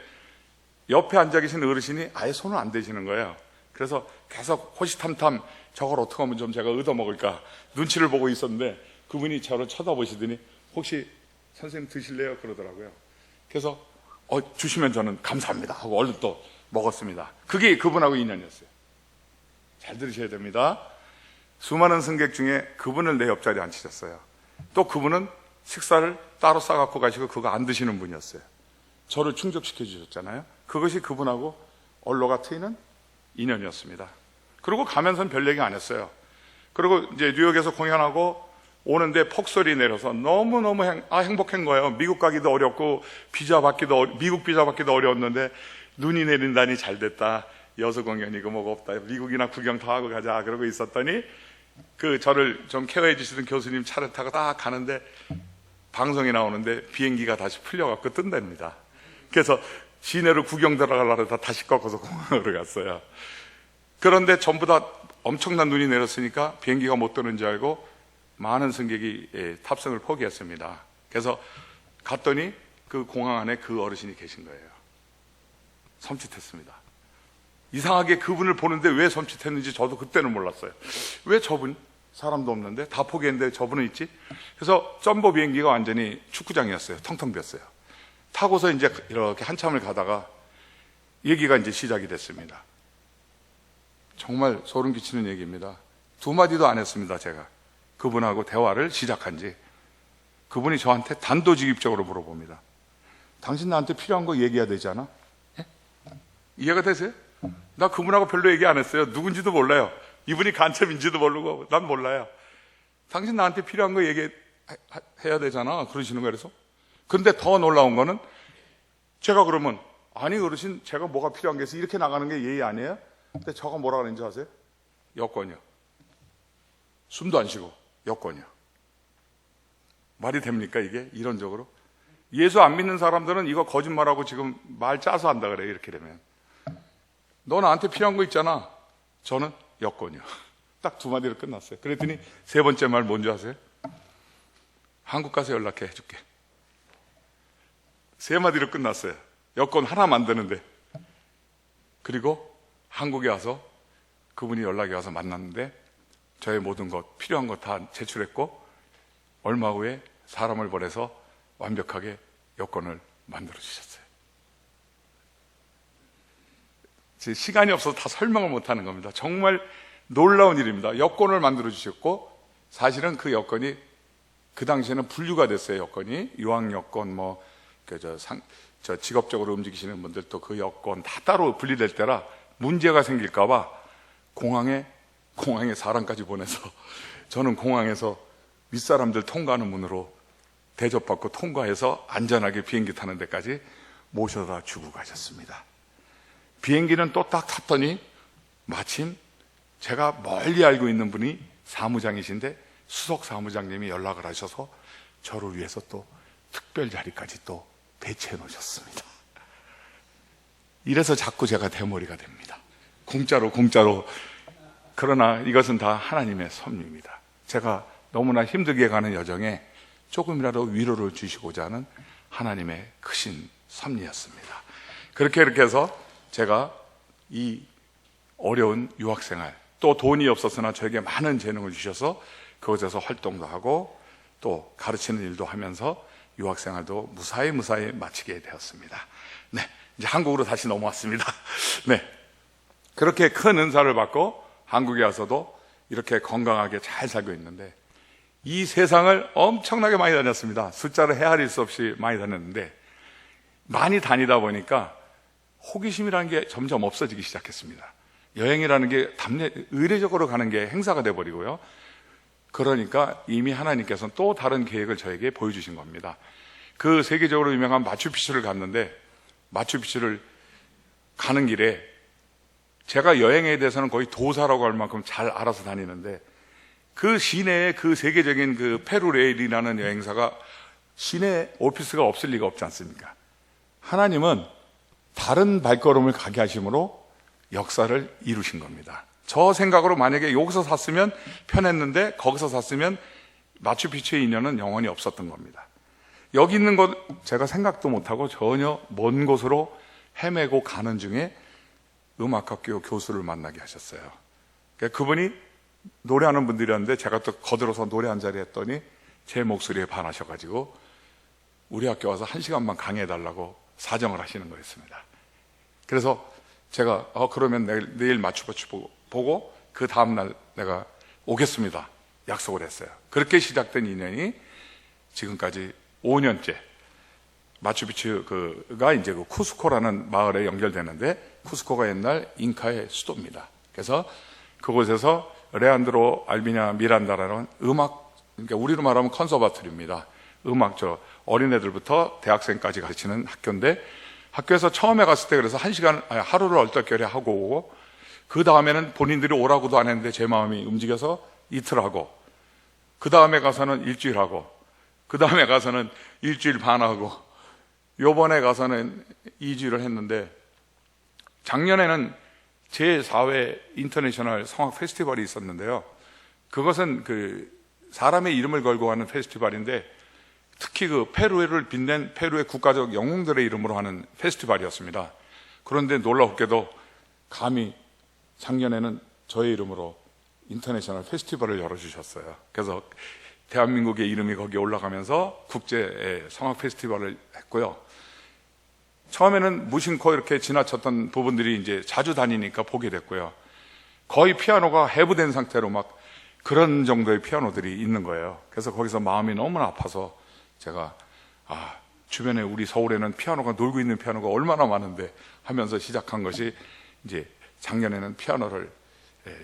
옆에 앉아 계신 어르신이 아예 손을 안 대시는 거예요. 그래서 계속 호시탐탐 저걸 어떻게 하면 좀 제가 얻어먹을까 눈치를 보고 있었는데 그분이 저를 쳐다보시더니 혹시 선생님 드실래요? 그러더라고요. 그래서 주시면 저는 감사합니다 하고 얼른 또 먹었습니다. 그게 그분하고 인연이었어요. 잘 들으셔야 됩니다. 수많은 승객 중에 그분을 내 옆자리에 앉히셨어요. 또 그분은 식사를 따로 싸갖고 가시고 그거 안 드시는 분이었어요. 저를 충족시켜 주셨잖아요. 그것이 그분하고 언로가 트이는 인연이었습니다. 그리고 가면서는 별 얘기 안 했어요. 그리고 이제 뉴욕에서 공연하고 오는데 폭설이 내려서 너무너무 행복한 거예요. 미국 가기도 어렵고 미국 비자 받기도 어려웠는데 눈이 내린다니 잘 됐다. 여수 공연이고 뭐가 없다. 미국이나 구경 더 하고 가자. 그러고 있었더니 저를 좀 케어해 주시던 교수님 차를 타고 딱 가는데 방송이 나오는데 비행기가 다시 풀려갖고 뜬답니다. 그래서 시내로 구경 들어가려고 다시 꺾어서 공항으로 갔어요. 그런데 전부 다 엄청난 눈이 내렸으니까 비행기가 못 뜨는 줄 알고 많은 승객이 탑승을 포기했습니다. 그래서 갔더니 그 공항 안에 그 어르신이 계신 거예요. 섬찟했습니다. 이상하게 그분을 보는데 왜 섬찟했는지 저도 그때는 몰랐어요. 왜 저분? 사람도 없는데 다 포기했는데 저분은 있지? 그래서 점보 비행기가 완전히 축구장이었어요. 텅텅 비었어요. 타고서 이제 이렇게 한참을 가다가 얘기가 이제 시작이 됐습니다. 정말 소름 끼치는 얘기입니다. 두 마디도 안 했습니다. 제가 그분하고 대화를 시작한 지 그분이 저한테 단도직입적으로 물어봅니다. 당신 나한테 필요한 거 얘기해야 되지 않아? 예? 이해가 되세요? 나 그분하고 별로 얘기 안 했어요. 누군지도 몰라요. 이분이 간첩인지도 모르고 난 몰라요. 당신 나한테 필요한 거 얘기해야 되잖아. 그러시는 거예요. 그래서 근데 더 놀라운 거는 제가 그러면 아니 어르신 제가 뭐가 필요한 게 있어 이렇게 나가는 게 예의 아니에요? 근데 저가 뭐라 그랬는지 아세요? 여권이요. 숨도 안 쉬고 여권이요. 말이 됩니까 이게 이론적으로? 예수 안 믿는 사람들은 이거 거짓말하고 지금 말 짜서 한다 그래요. 이렇게 되면 너 나한테 필요한 거 있잖아. 저는 여권이요. 딱 두 마디로 끝났어요. 그랬더니 세 번째 말 뭔지 아세요? 한국 가서 연락해 줄게. 세 마디로 끝났어요. 여권 하나 만드는데. 그리고 한국에 와서 그분이 연락이 와서 만났는데 저의 모든 것 필요한 것 다 제출했고 얼마 후에 사람을 보내서 완벽하게 여권을 만들어 주셨어요. 시간이 없어서 다 설명을 못하는 겁니다. 정말 놀라운 일입니다. 여권을 만들어 주셨고 사실은 그 여권이 그 당시에는 분류가 됐어요. 여권이 유학 여권 직업적으로 움직이시는 분들도 그 여권 다 따로 분리될 때라 문제가 생길까 봐 공항에 사람까지 보내서 저는 공항에서 윗사람들 통과하는 문으로 대접받고 통과해서 안전하게 비행기 타는 데까지 모셔다 주고 가셨습니다. 비행기는 또 딱 탔더니 마침 제가 멀리 알고 있는 분이 사무장이신데 수석 사무장님이 연락을 하셔서 저를 위해서 또 특별 자리까지 또 배치해 놓으셨습니다. 이래서 자꾸 제가 대머리가 됩니다. 공짜로. 그러나 이것은 다 하나님의 섭리입니다. 제가 너무나 힘들게 가는 여정에 조금이라도 위로를 주시고자 하는 하나님의 크신 섭리였습니다. 그렇게 해서 제가 이 어려운 유학생활, 또 돈이 없었으나 저에게 많은 재능을 주셔서 그곳에서 활동도 하고 또 가르치는 일도 하면서 유학생활도 무사히 마치게 되었습니다. 네, 이제 한국으로 다시 넘어왔습니다. 네, 그렇게 큰 은사를 받고 한국에 와서도 이렇게 건강하게 잘 살고 있는데 이 세상을 엄청나게 많이 다녔습니다. 숫자를 헤아릴 수 없이 많이 다녔는데 많이 다니다 보니까 호기심이라는 게 점점 없어지기 시작했습니다. 여행이라는 게 의례적으로 가는 게 행사가 돼버리고요. 그러니까 이미 하나님께서는 또 다른 계획을 저에게 보여주신 겁니다. 그 세계적으로 유명한 마추픽추를 갔는데 마추픽추를 가는 길에 제가 여행에 대해서는 거의 도사라고 할 만큼 잘 알아서 다니는데 그 시내에 그 세계적인 그 페루레일이라는 여행사가 시내에 오피스가 없을 리가 없지 않습니까? 하나님은 다른 발걸음을 가게 하심으로 역사를 이루신 겁니다. 저 생각으로 만약에 여기서 샀으면 편했는데 거기서 샀으면 마추픽추의 인연은 영원히 없었던 겁니다. 여기 있는 것 제가 생각도 못하고 전혀 먼 곳으로 헤매고 가는 중에 음악학교 교수를 만나게 하셨어요. 그분이 노래하는 분들이었는데 제가 또 거들어서 노래 한 자리 했더니 제 목소리에 반하셔가지고 우리 학교 와서 1시간만 강의해달라고 사정을 하시는 거였습니다. 그래서 제가 그러면 내일 마추픽추 보고 그 다음날 내가 오겠습니다 약속을 했어요. 그렇게 시작된 인연이 지금까지 5년째 마추픽추가 이제 그 쿠스코라는 마을에 연결되는데 쿠스코가 옛날 잉카의 수도입니다. 그래서 그곳에서 레안드로 알비냐 미란다라는 음악 그러니까 우리로 말하면 컨서바토리입니다. 음악 어린애들부터 대학생까지 가르치는 학교인데, 학교에서 처음에 갔을 때 그래서 하루를 얼떨결에 하고 오고, 그 다음에는 본인들이 오라고도 안 했는데 제 마음이 움직여서 이틀 하고, 그 다음에 가서는 일주일 하고, 그 다음에 가서는 일주일 반 하고, 요번에 가서는 2주일을 했는데, 작년에는 제4회 인터내셔널 성악 페스티벌이 있었는데요. 그것은 사람의 이름을 걸고 하는 페스티벌인데, 특히 페루를 빛낸 페루의 국가적 영웅들의 이름으로 하는 페스티벌이었습니다. 그런데 놀랍게도 감히 작년에는 저의 이름으로 인터내셔널 페스티벌을 열어주셨어요. 그래서 대한민국의 이름이 거기에 올라가면서 국제 성악 페스티벌을 했고요. 처음에는 무심코 이렇게 지나쳤던 부분들이 이제 자주 다니니까 보게 됐고요. 거의 피아노가 해부된 상태로 막 그런 정도의 피아노들이 있는 거예요. 그래서 거기서 마음이 너무나 아파서 제가 주변에 우리 서울에는 피아노가 놀고 있는 피아노가 얼마나 많은데 하면서 시작한 것이 이제 작년에는 피아노를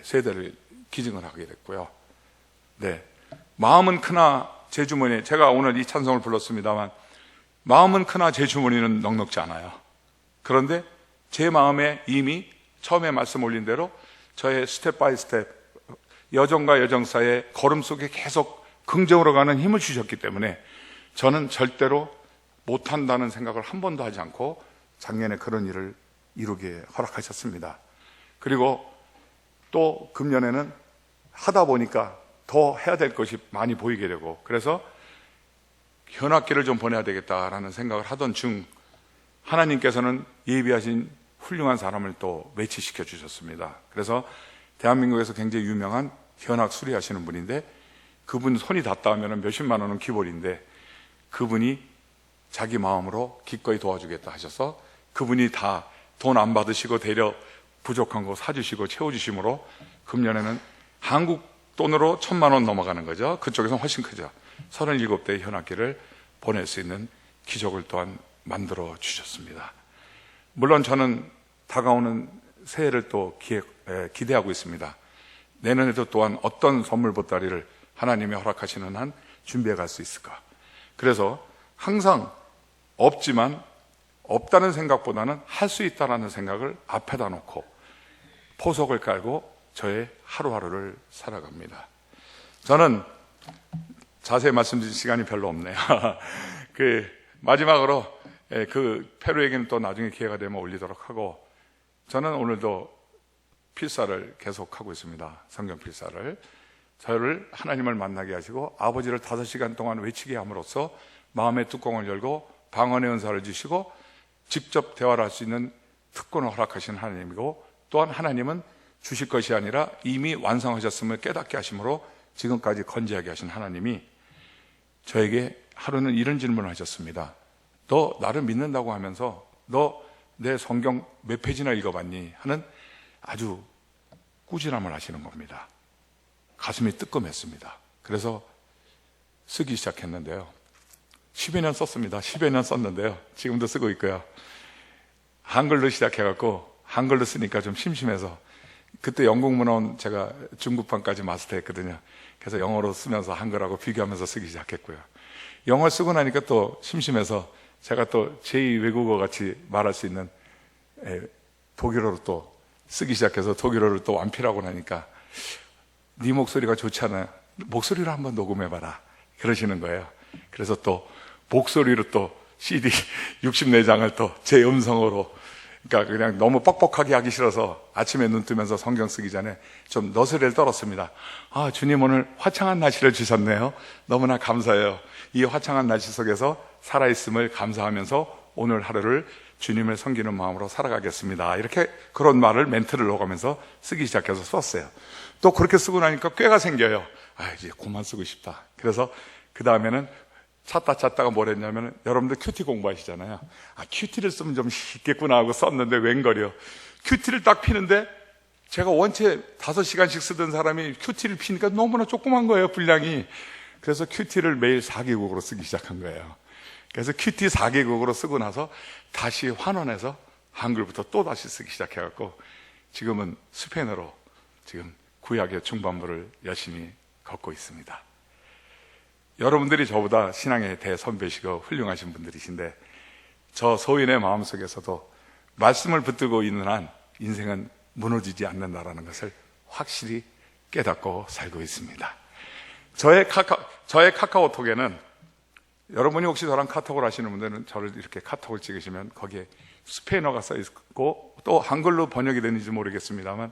세 대를 기증을 하게 됐고요. 네, 마음은 크나 제 주머니, 제가 오늘 이 찬송을 불렀습니다만 마음은 크나 제 주머니는 넉넉지 않아요. 그런데 제 마음에 이미 처음에 말씀 올린 대로 저의 스텝 바이 스텝, 여정과 여정 사이의 걸음 속에 계속 긍정으로 가는 힘을 주셨기 때문에 저는 절대로 못한다는 생각을 한 번도 하지 않고 작년에 그런 일을 이루게 허락하셨습니다. 그리고 또 금년에는 하다 보니까 더 해야 될 것이 많이 보이게 되고, 그래서 현악기를 좀 보내야 되겠다라는 생각을 하던 중 하나님께서는 예비하신 훌륭한 사람을 또 매치시켜 주셨습니다. 그래서 대한민국에서 굉장히 유명한 현악 수리하시는 분인데, 그분 손이 닿다 하면 몇십만 원은 기본인데, 그분이 자기 마음으로 기꺼이 도와주겠다 하셔서 그분이 다 돈 안 받으시고 대려 부족한 거 사주시고 채워주심으로 금년에는 한국 돈으로 1,000만 원 넘어가는 거죠. 그쪽에서는 훨씬 크죠. 37대의 현악기를 보낼 수 있는 기적을 또한 만들어 주셨습니다. 물론 저는 다가오는 새해를 또 기대하고 있습니다. 내년에도 또한 어떤 선물 보따리를 하나님이 허락하시는 한 준비해 갈 수 있을까. 그래서 항상 없지만 없다는 생각보다는 할 수 있다는 생각을 앞에다 놓고 포석을 깔고 저의 하루하루를 살아갑니다. 저는 자세히 말씀드릴 시간이 별로 없네요. 마지막으로 페루 얘기는 또 나중에 기회가 되면 올리도록 하고, 저는 오늘도 필사를 계속하고 있습니다. 성경 필사를. 저를 하나님을 만나게 하시고 아버지를 5시간 동안 외치게 함으로써 마음의 뚜껑을 열고 방언의 은사를 주시고 직접 대화를 할 수 있는 특권을 허락하신 하나님이고, 또한 하나님은 주실 것이 아니라 이미 완성하셨음을 깨닫게 하심으로 지금까지 건재하게 하신 하나님이 저에게 하루는 이런 질문을 하셨습니다. 너 나를 믿는다고 하면서 너 내 성경 몇 페이지나 읽어봤니? 하는 아주 꾸지람을 하시는 겁니다. 가슴이 뜨끔했습니다. 그래서 쓰기 시작했는데요. 10여 년 썼습니다. 10여 년 썼는데요. 지금도 쓰고 있고요. 한글로 시작해갖고 한글로 쓰니까 좀 심심해서, 그때 영국 문헌 제가 중급반까지 마스터했거든요. 그래서 영어로 쓰면서 한글하고 비교하면서 쓰기 시작했고요. 영어 쓰고 나니까 또 심심해서 제가 또 제2 외국어 같이 말할 수 있는 독일어로 또 쓰기 시작해서 독일어를 또 완필하고 나니까 네 목소리가 좋잖아요. 목소리로 한번 녹음해봐라 그러시는 거예요. 그래서 또 목소리로 또 CD 64장을 또 제 음성으로, 그러니까 그냥 너무 뻑뻑하게 하기 싫어서 아침에 눈 뜨면서 성경 쓰기 전에 좀 너스레를 떨었습니다. 주님 오늘 화창한 날씨를 주셨네요. 너무나 감사해요. 이 화창한 날씨 속에서 살아있음을 감사하면서 오늘 하루를 주님을 섬기는 마음으로 살아가겠습니다. 이렇게 그런 말을 멘트를 넣어가면서 쓰기 시작해서 썼어요. 또 그렇게 쓰고 나니까 꾀가 생겨요. 이제 그만 쓰고 싶다. 그래서 그 다음에는 찾다가 뭘 했냐면, 여러분들 큐티 공부하시잖아요. 큐티를 쓰면 좀 쉽겠구나 하고 썼는데 웬걸요. 큐티를 딱 피는데 제가 원체 5시간씩 쓰던 사람이 큐티를 피니까 너무나 조그만 거예요, 분량이. 그래서 큐티를 매일 4개국어로 쓰기 시작한 거예요. 그래서 큐티 4개국어로 쓰고 나서 다시 환원해서 한글부터 또 다시 쓰기 시작해갖고 지금은 스페인어로 지금 구약의 중반부를 열심히 걷고 있습니다. 여러분들이 저보다 신앙의 대선배시고 훌륭하신 분들이신데 저 소인의 마음속에서도 말씀을 붙들고 있는 한 인생은 무너지지 않는다라는 것을 확실히 깨닫고 살고 있습니다. 저의 카카오톡에는, 여러분이 혹시 저랑 카톡을 하시는 분들은 저를 이렇게 카톡을 찍으시면 거기에 스페인어가 써 있고 또 한글로 번역이 되는지 모르겠습니다만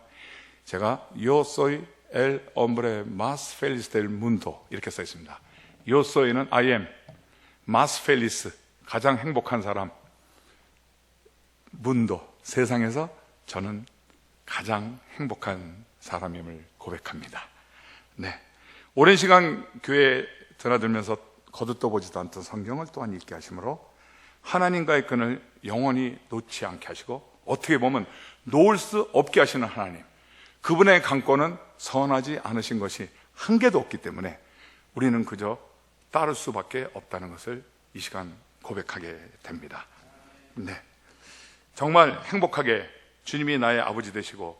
제가 Yo soy el hombre más feliz del mundo 이렇게 써 있습니다. Yo soy는 I am, más feliz 가장 행복한 사람, mundo 세상에서 저는 가장 행복한 사람임을 고백합니다. 네, 오랜 시간 교회에 드나들면서 거듭도 보지도 않던 성경을 또한 읽게 하심으로 하나님과의 끈을 영원히 놓지 않게 하시고 어떻게 보면 놓을 수 없게 하시는 하나님, 그분의 강권은 선하지 않으신 것이 한 개도 없기 때문에 우리는 그저 따를 수밖에 없다는 것을 이 시간 고백하게 됩니다. 네, 정말 행복하게 주님이 나의 아버지 되시고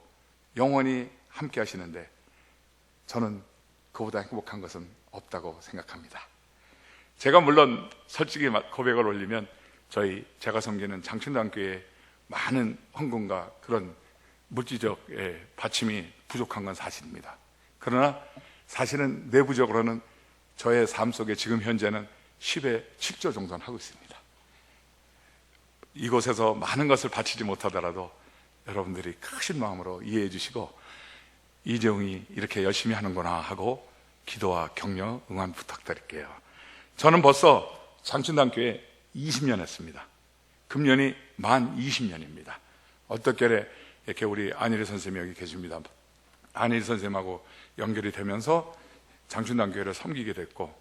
영원히 함께 하시는데 저는 그보다 행복한 것은 없다고 생각합니다. 제가 물론 솔직히 고백을 올리면 제가 섬기는 장춘단교회에 많은 헌금과 그런 물질적 받침이 부족한 건 사실입니다. 그러나 사실은 내부적으로는 저의 삶 속에 지금 현재는 10의 7조 정도는 하고 있습니다. 이곳에서 많은 것을 바치지 못하더라도 여러분들이 크신 마음으로 이해해 주시고 이재웅이 이렇게 열심히 하는구나 하고 기도와 격려, 응원 부탁드릴게요. 저는 벌써 장춘단교회 20년 했습니다. 금년이 만 20년입니다. 어떻게 이렇게 우리 안일희 선생님이 여기 계십니다. 안일희 선생님하고 연결이 되면서 장춘단교회를 섬기게 됐고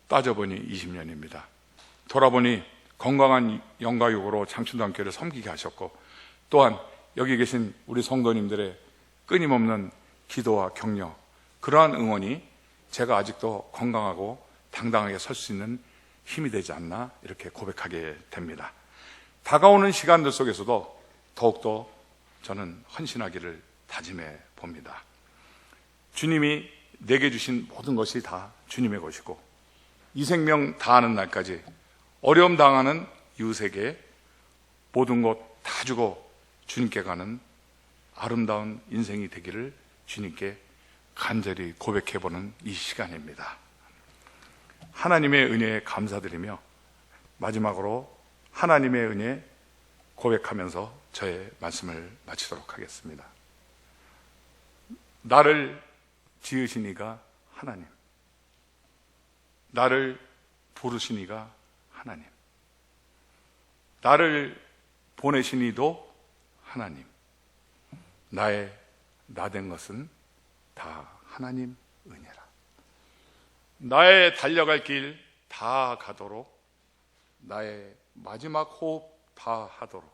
따져보니 20년입니다. 돌아보니 건강한 영가육으로 장춘단교회를 섬기게 하셨고 또한 여기 계신 우리 성도님들의 끊임없는 기도와 격려, 그러한 응원이 제가 아직도 건강하고 당당하게 설 수 있는 힘이 되지 않나 이렇게 고백하게 됩니다. 다가오는 시간들 속에서도 더욱더 저는 헌신하기를 다짐해 봅니다. 주님이 내게 주신 모든 것이 다 주님의 것이고 이 생명 다하는 날까지 어려움 당하는 이웃에게 모든 것 다 주고 주님께 가는 아름다운 인생이 되기를 주님께 간절히 고백해보는 이 시간입니다. 하나님의 은혜에 감사드리며 마지막으로 하나님의 은혜 고백하면서 저의 말씀을 마치도록 하겠습니다. 나를 지으신 이가 하나님, 나를 부르신 이가 하나님, 나를 보내신 이도 하나님, 나의 나된 것은 다 하나님 은혜라. 나의 달려갈 길 다 가도록, 나의 마지막 호흡 다 하도록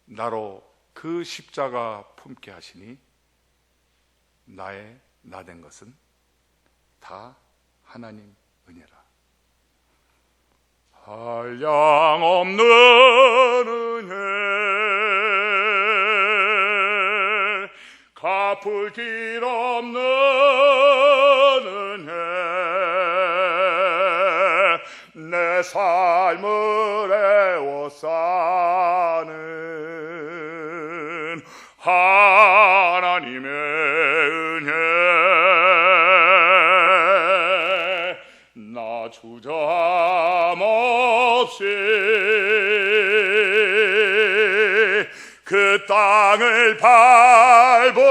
나로 그 십자가 품게 하시니 나의 나된 것은 다 하나님 은혜라. 한량없는 은혜, 갚을 길 없는 은혜, 내 삶을 애워싸는 하나님의 은혜, 나 주저함 없이 그 땅을 밟음도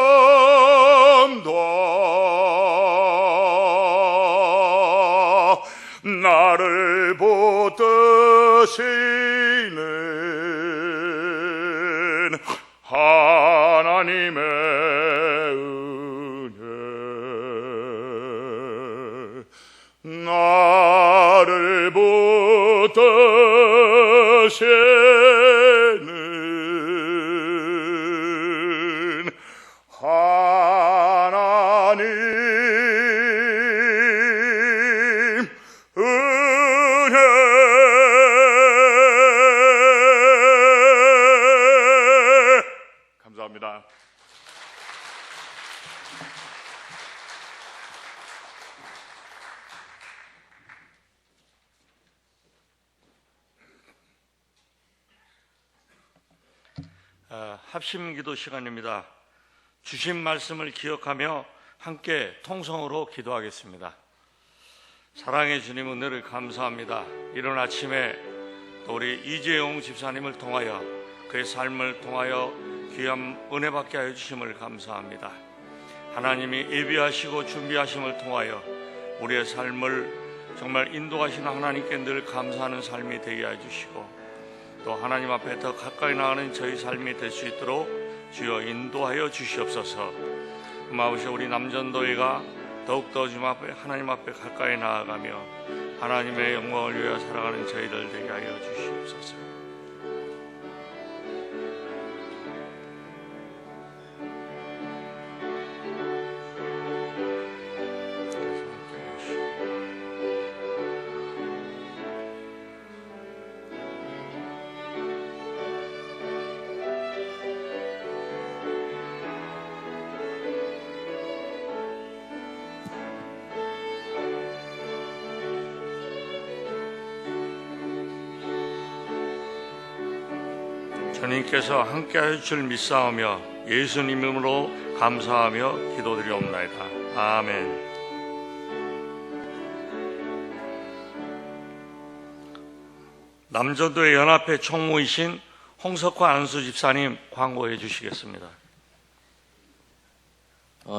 나를 붙드시는 하나님의 은혜, 나를 붙드시는 하나님 은혜. 감사합니다. 합심 기도 시간입니다. 주신 말씀을 기억하며 함께 통성으로 기도하겠습니다. 사랑의 주님, 은혜를 감사합니다. 이른 아침에 또 우리 이재용 집사님을 통하여 그의 삶을 통하여 귀한 은혜 받게 하여 주심을 감사합니다. 하나님이 예비하시고 준비하심을 통하여 우리의 삶을 정말 인도하시는 하나님께 늘 감사하는 삶이 되게 해주시고, 또 하나님 앞에 더 가까이 나가는 저희 삶이 될 수 있도록 주여 인도하여 주시옵소서. 아버지, 우리 남전도회가 더욱더 주님 앞에, 하나님 앞에 가까이 나아가며 하나님의 영광을 위하여 살아가는 저희들 되게 하여 주시옵소서. 주님께서 함께하여 줄 믿사오며 예수님 이름으로 감사하며 기도드리옵나이다. 아멘. 남전도의 연합회 총무이신 홍석화 안수 집사님 광고해 주시겠습니다.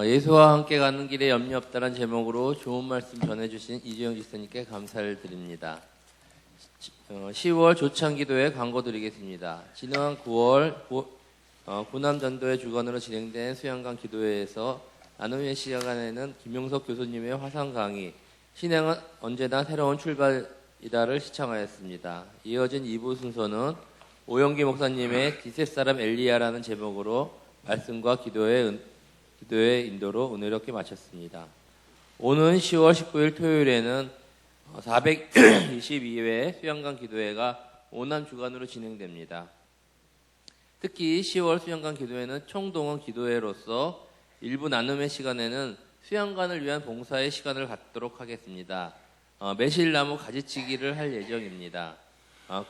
예수와 함께 가는 길에 염려 없다는 제목으로 좋은 말씀 전해주신 이재용 집사님께 감사를 드립니다. 10월 조창기도회 광고 드리겠습니다. 지난 9월 구남전도회 주관으로 진행된 수양강 기도회에서 나눔의 시간에는 김용석 교수님의 화상 강의 신앙은 언제나 새로운 출발이다를 시청하였습니다. 이어진 2부 순서는 오영기 목사님의 기셋사람 엘리야라는 제목으로 말씀과 기도의 인도로 은혜롭게 마쳤습니다. 오는 10월 19일 토요일에는 422회 수양강 기도회가 오남 주간으로 진행됩니다. 특히 10월 수양강 기도회는 총동원 기도회로서 일부 나눔의 시간에는 수양관을 위한 봉사의 시간을 갖도록 하겠습니다. 매실나무 가지치기를 할 예정입니다.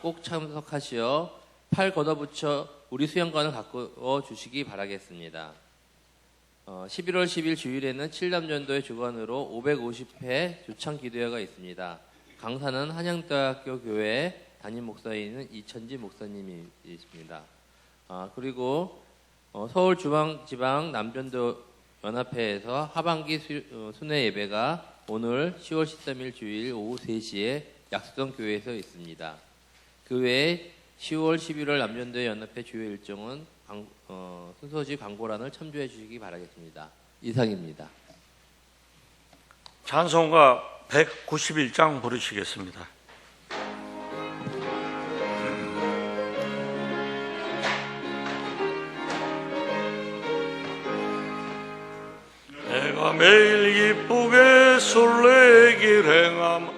꼭 참석하시어 팔 걷어붙여 우리 수양관을 가꾸어 주시기 바라겠습니다. 11월 10일 주일에는 칠남전도의 주관으로 550회 조창 기도회가 있습니다. 강사는 한양대학교 교회 담임 목사인 이천지 목사님이십니다. 그리고 서울중앙지방 남전도 연합회에서 하반기 순회 예배가 오늘 10월 13일 주일 오후 3시에 약수동 교회에서 있습니다. 그 외에 10월 11월 남전도 연합회 주요 일정은 순서지 광고란을 참조해 주시기 바라겠습니다. 이상입니다. 찬송가 191장 부르시겠습니다. 내가 매일 기쁘게 술래길 행함